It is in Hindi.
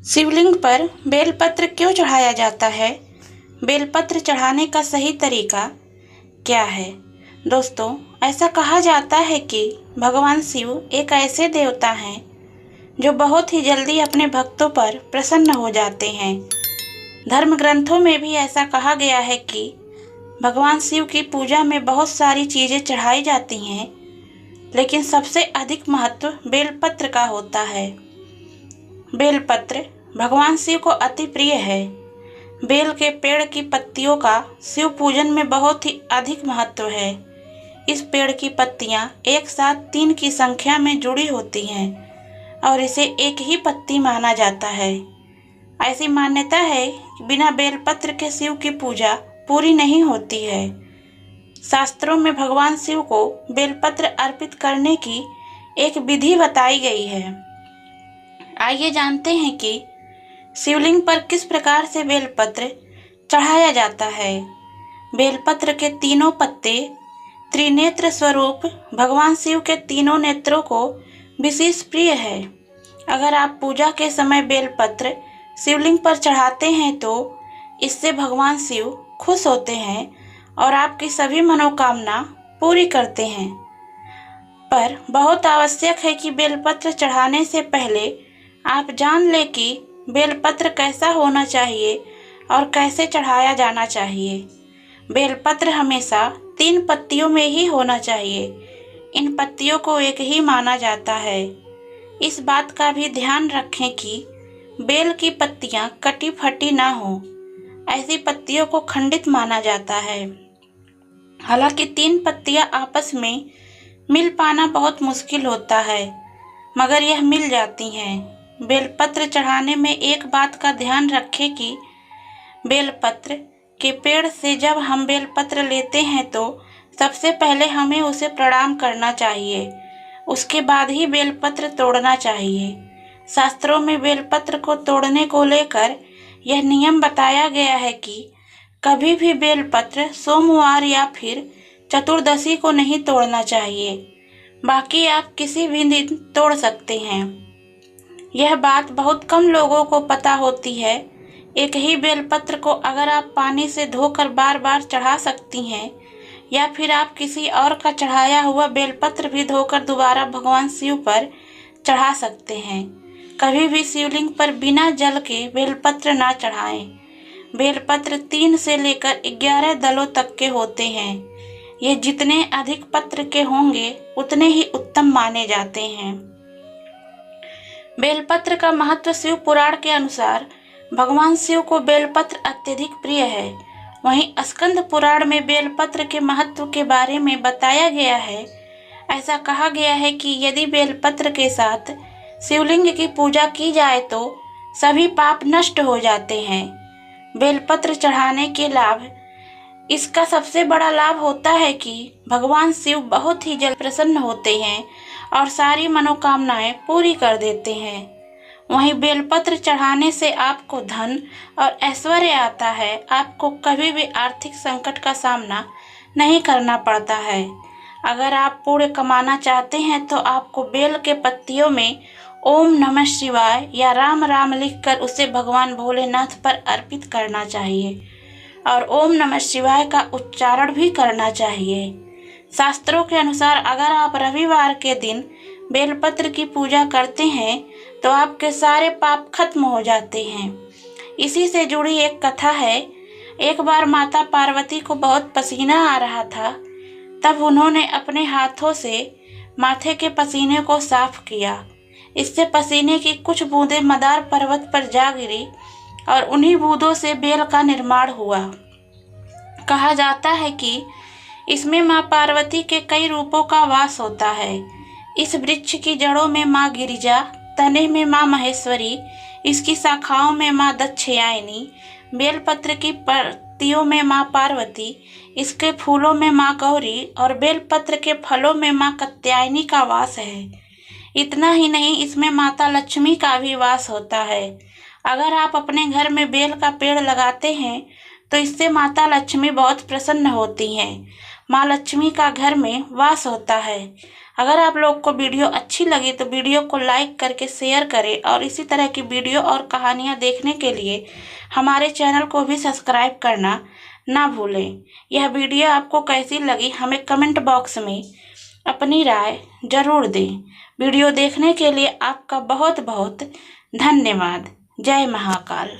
शिवलिंग पर बेलपत्र क्यों चढ़ाया जाता है? बेलपत्र चढ़ाने का सही तरीका क्या है? दोस्तों, ऐसा कहा जाता है कि भगवान शिव एक ऐसे देवता हैं जो बहुत ही जल्दी अपने भक्तों पर प्रसन्न हो जाते हैं। धर्म ग्रंथों में भी ऐसा कहा गया है कि भगवान शिव की पूजा में बहुत सारी चीज़ें चढ़ाई जाती हैं, लेकिन सबसे अधिक महत्व बेलपत्र का होता है। बेलपत्र भगवान शिव को अति प्रिय है। बेल के पेड़ की पत्तियों का शिव पूजन में बहुत ही अधिक महत्व है। इस पेड़ की पत्तियां एक साथ 3 की संख्या में जुड़ी होती हैं और इसे एक ही पत्ती माना जाता है। ऐसी मान्यता है कि बिना बेलपत्र के शिव की पूजा पूरी नहीं होती है। शास्त्रों में भगवान शिव को बेलपत्र अर्पित करने की एक विधि बताई गई है। आइए जानते हैं कि शिवलिंग पर किस प्रकार से बेलपत्र चढ़ाया जाता है। बेलपत्र के तीनों पत्ते त्रिनेत्र स्वरूप भगवान शिव के तीनों नेत्रों को विशेष प्रिय है। अगर आप पूजा के समय बेलपत्र शिवलिंग पर चढ़ाते हैं तो इससे भगवान शिव खुश होते हैं और आपकी सभी मनोकामना पूरी करते हैं। पर बहुत आवश्यक है कि बेलपत्र चढ़ाने से पहले आप जान लें कि बेलपत्र कैसा होना चाहिए और कैसे चढ़ाया जाना चाहिए। बेलपत्र हमेशा 3 पत्तियों में ही होना चाहिए। इन पत्तियों को एक ही माना जाता है। इस बात का भी ध्यान रखें कि बेल की पत्तियां कटी फटी ना हो। ऐसी पत्तियों को खंडित माना जाता है। हालांकि 3 पत्तियां आपस में मिल पाना बहुत मुश्किल होता है, मगर यह मिल जाती हैं। बेलपत्र चढ़ाने में एक बात का ध्यान रखें कि बेलपत्र के पेड़ से जब हम बेलपत्र लेते हैं तो सबसे पहले हमें उसे प्रणाम करना चाहिए। उसके बाद ही बेलपत्र तोड़ना चाहिए। शास्त्रों में बेलपत्र को तोड़ने को लेकर यह नियम बताया गया है कि कभी भी बेलपत्र सोमवार या फिर चतुर्दशी को नहीं तोड़ना चाहिए। बाकी आप किसी भी दिन तोड़ सकते हैं। यह बात बहुत कम लोगों को पता होती है। एक ही बेलपत्र को अगर आप पानी से धोकर बार बार चढ़ा सकती हैं या फिर आप किसी और का चढ़ाया हुआ बेलपत्र भी धोकर दोबारा भगवान शिव पर चढ़ा सकते हैं। कभी भी शिवलिंग पर बिना जल के बेलपत्र ना चढ़ाएं। बेलपत्र 3 से लेकर 11 दलों तक के होते हैं। ये जितने अधिक पत्र के होंगे उतने ही उत्तम माने जाते हैं। बेलपत्र का महत्व शिव पुराण के अनुसार भगवान शिव को बेलपत्र अत्यधिक प्रिय है। वहीं स्कंद पुराण में बेलपत्र के महत्व के बारे में बताया गया है। ऐसा कहा गया है कि यदि बेलपत्र के साथ शिवलिंग की पूजा की जाए तो सभी पाप नष्ट हो जाते हैं। बेलपत्र चढ़ाने के लाभ, इसका सबसे बड़ा लाभ होता है कि भगवान शिव बहुत ही जल्द प्रसन्न होते हैं और सारी मनोकामनाएं पूरी कर देते हैं। वहीं बेलपत्र चढ़ाने से आपको धन और ऐश्वर्य आता है। आपको कभी भी आर्थिक संकट का सामना नहीं करना पड़ता है। अगर आप पुण्य कमाना चाहते हैं तो आपको बेल के पत्तियों में ओम नमः शिवाय या राम राम लिखकर उसे भगवान भोलेनाथ पर अर्पित करना चाहिए और ओम नमः शिवाय का उच्चारण भी करना चाहिए। शास्त्रों के अनुसार अगर आप रविवार के दिन बेलपत्र की पूजा करते हैं तो आपके सारे पाप खत्म हो जाते हैं। इसी से जुड़ी एक कथा है। एक बार माता पार्वती को बहुत पसीना आ रहा था। तब उन्होंने अपने हाथों से माथे के पसीने को साफ किया। इससे पसीने की कुछ बूंदें मदार पर्वत पर जा गिरी और उन्हीं बूंदों से बेल का निर्माण हुआ। कहा जाता है कि इसमें माँ पार्वती के कई रूपों का वास होता है। इस वृक्ष की जड़ों में माँ गिरिजा, तने में माँ महेश्वरी, इसकी शाखाओं में माँ दक्षयायनी, बेलपत्र की पत्तियों में माँ पार्वती, इसके फूलों में माँ गौरी और बेलपत्र के फलों में माँ कात्यायनी का वास है। इतना ही नहीं, इसमें माता लक्ष्मी का भी वास होता है। अगर आप अपने घर में बेल का पेड़ लगाते हैं तो इससे माता लक्ष्मी बहुत प्रसन्न होती हैं। माँ लक्ष्मी का घर में वास होता है। अगर आप लोग को वीडियो अच्छी लगी तो वीडियो को लाइक करके शेयर करें और इसी तरह की वीडियो और कहानियाँ देखने के लिए हमारे चैनल को भी सब्सक्राइब करना ना भूलें। यह वीडियो आपको कैसी लगी हमें कमेंट बॉक्स में अपनी राय जरूर दें। वीडियो देखने के लिए आपका बहुत बहुत धन्यवाद। जय महाकाल।